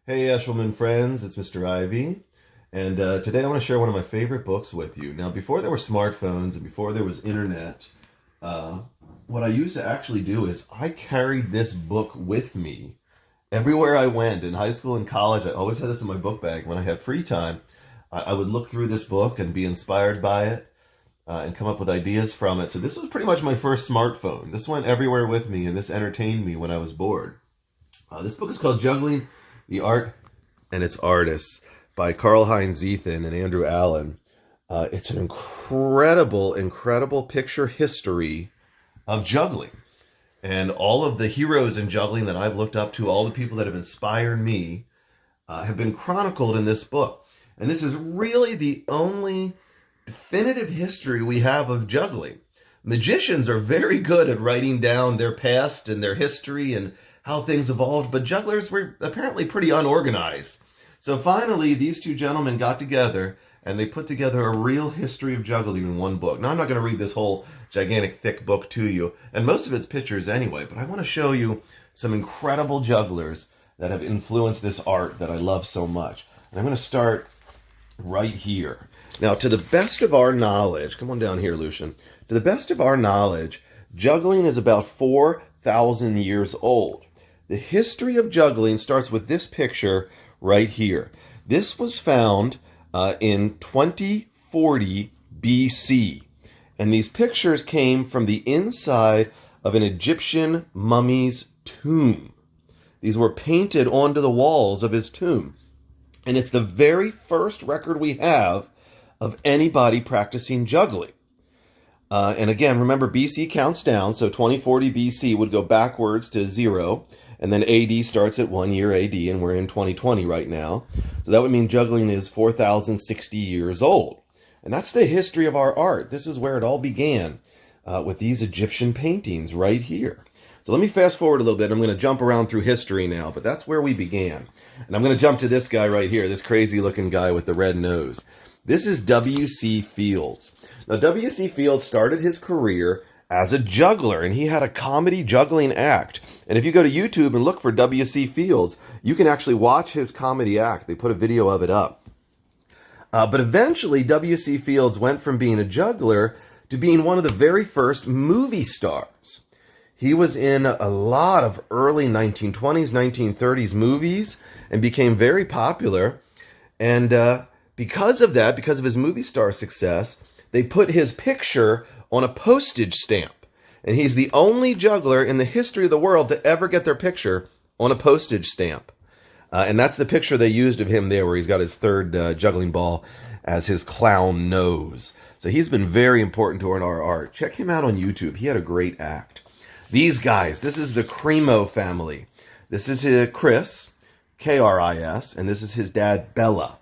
Hey Eshelman friends, it's Mr. Ivey, and today I want to share one of my favorite books with you. Now, before there were smartphones and before there was internet, what I used to actually do is I carried this book with me everywhere I went. In high school and college, I always had this in my book bag. When I had free time, I would look through this book and be inspired by it and come up with ideas from it. So this was pretty much my first smartphone. This went everywhere with me, and this entertained me when I was bored. This book is called Juggling, the Art and Its Artists by Karl-Heinz Ziethen and Andrew Allen. It's an incredible picture history of juggling. And all of the heroes in juggling that I've looked up to, all the people that have inspired me, have been chronicled in this book. And this is really the only definitive history we have of juggling. Magicians are very good at writing down their past and their history and how things evolved, but jugglers were apparently pretty unorganized. So finally, these two gentlemen got together and they put together a real history of juggling in one book. Now, I'm not going to read this whole gigantic, thick book to you, and most of it's pictures anyway, but I want to show you some incredible jugglers that have influenced this art that I love so much. And I'm going to start right here. Now, to the best of our knowledge, come on down here, Lucian. To the best of our knowledge, juggling is about 4,000 years old. The history of juggling starts with this picture right here. This was found in 2040 BC. And these pictures came from the inside of an Egyptian mummy's tomb. These were painted onto the walls of his tomb. And it's the very first record we have of anybody practicing juggling. And again, remember, BC counts down, so 2040 BC would go backwards to 0, and then AD starts at 1 year AD, and we're in 2020 right now. So that would mean juggling is 4,060 years old. And that's the history of our art. This is where it all began, with these Egyptian paintings right here. So let me fast forward a little bit. I'm going to jump around through history now, but that's where we began. And I'm going to jump to this guy right here, this crazy-looking guy with the red nose. This is W.C. Fields. Now, W.C. Fields started his career as a juggler, and he had a comedy juggling act. And if you go to YouTube and look for W.C. Fields, you can actually watch his comedy act. They put a video of it up. But eventually, W.C. Fields went from being a juggler to being one of the very first movie stars. He was in a lot of early 1920s, 1930s movies and became very popular. And because of that, because of his movie star success, they put his picture on a postage stamp. And he's the only juggler in the history of the world to ever get their picture on a postage stamp. And that's the picture they used of him there, where he's got his third juggling ball as his clown nose. So he's been very important to our art. Check him out on YouTube. He had a great act. These guys, this is the Cremo family. This is Chris, K-R-I-S, and this is his dad, Bella.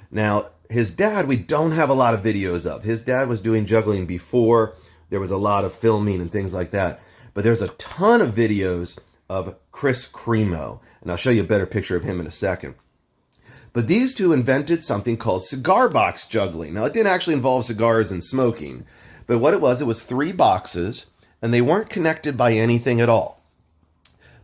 Now, his dad, we don't have a lot of videos of. His dad was doing juggling before there was a lot of filming and things like that. But there's a ton of videos of Chris Cremo, and I'll show you a better picture of him in a second. But these two invented something called cigar box juggling. Now, it didn't actually involve cigars and smoking, but what it was 3 boxes, and they weren't connected by anything at all.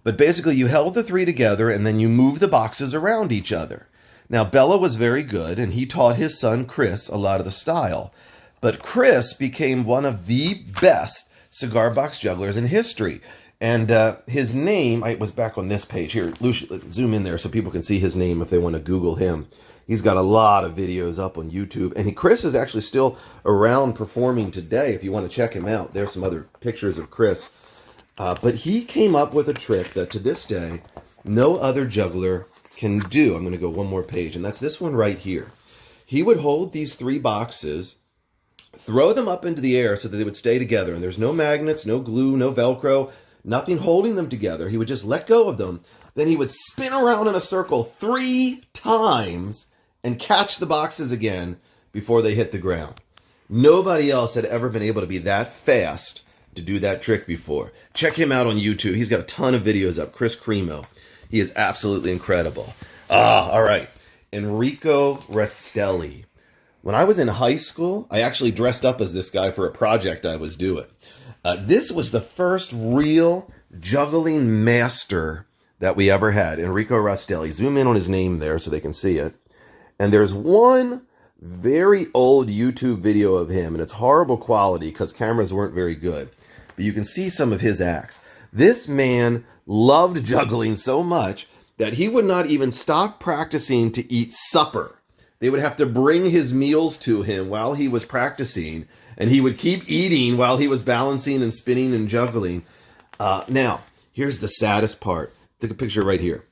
But basically, you held the 3 together, and then you moved the boxes around each other. Now, Bella was very good, and he taught his son, Chris, a lot of the style. But Chris became one of the best cigar box jugglers in history. And his name, I was back on this page. Here, Lucian, zoom in there so people can see his name if they want to Google him. He's got a lot of videos up on YouTube. And Chris is actually still around performing today if you want to check him out. There's some other pictures of Chris. But he came up with a trick that to this day, no other juggler can do. I'm going to go one more page, and that's this one right here. He would hold these 3 boxes, throw them up into the air so that they would stay together, and there's no magnets, no glue, no Velcro, nothing holding them together. He would just let go of them. Then he would spin around in a circle 3 times and catch the boxes again before they hit the ground. Nobody else had ever been able to be that fast to do that trick before. Check him out on YouTube. He's got a ton of videos up. Chris Cremo. He is absolutely incredible. All right. Enrico Restelli. When I was in high school, I actually dressed up as this guy for a project I was doing. This was the first real juggling master that we ever had, Enrico Rastelli. Zoom in on his name there so they can see it. And there's one very old YouTube video of him, and it's horrible quality because cameras weren't very good. But you can see some of his acts. This man loved juggling so much that he would not even stop practicing to eat supper. They would have to bring his meals to him while he was practicing, and he would keep eating while he was balancing and spinning and juggling. Now, here's the saddest part. Take a picture right here.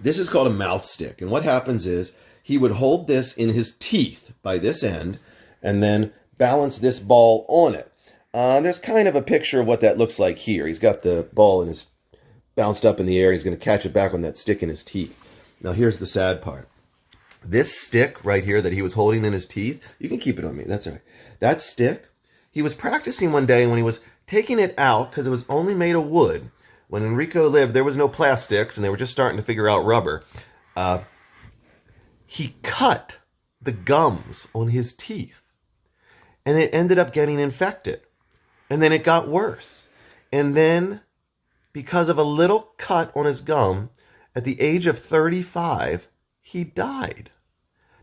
This is called a mouth stick, and what happens is he would hold this in his teeth by this end and then balance this ball on it. There's kind of a picture of what that looks like here. He's got the ball in his bounced up in the air. He's going to catch it back on that stick in his teeth. Now, here's the sad part. This stick right here that he was holding in his teeth, you can keep it on me. That's all right. That stick, he was practicing one day, and when he was taking it out, because it was only made of wood, when Enrico lived, there was no plastics, and they were just starting to figure out rubber. He cut the gums on his teeth, and it ended up getting infected. And then it got worse. And then, because of a little cut on his gum, at the age of 35, he died.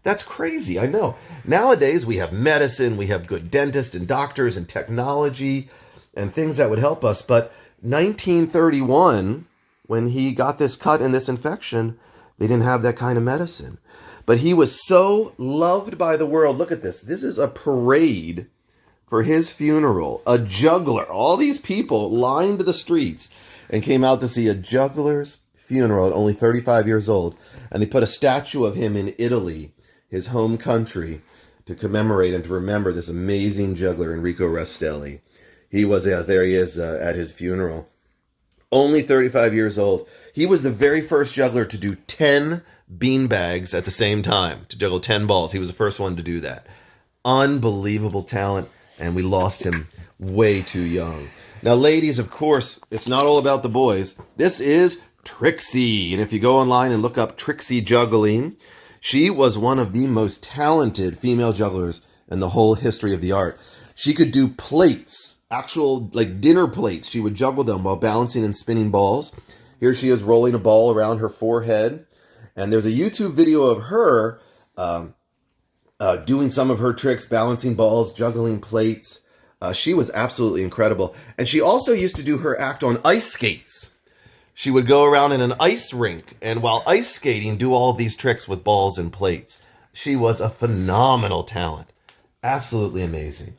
That's crazy, I know. Nowadays, we have medicine, we have good dentists and doctors and technology and things that would help us. But 1931, when he got this cut and this infection, they didn't have that kind of medicine. But he was so loved by the world. Look at this. This is a parade for his funeral. A juggler. All these people lined the streets and came out to see a juggler's funeral at only 35 years old. And they put a statue of him in Italy, his home country, to commemorate and to remember this amazing juggler, Enrico Rastelli. He was, there he is at his funeral. Only 35 years old. He was the very first juggler to do 10 beanbags at the same time, to juggle 10 balls. He was the first one to do that. Unbelievable talent, and we lost him way too young. Now, ladies, of course, it's not all about the boys. This is Trixie, and if you go online and look up Trixie Juggling, she was one of the most talented female jugglers in the whole history of the art. She could do plates, actual like dinner plates. She would juggle them while balancing and spinning balls. Here she is rolling a ball around her forehead. And there's a YouTube video of her doing some of her tricks, balancing balls, juggling plates. She was absolutely incredible. And she also used to do her act on ice skates. She would go around in an ice rink and while ice skating, do all of these tricks with balls and plates. She was a phenomenal talent. Absolutely amazing.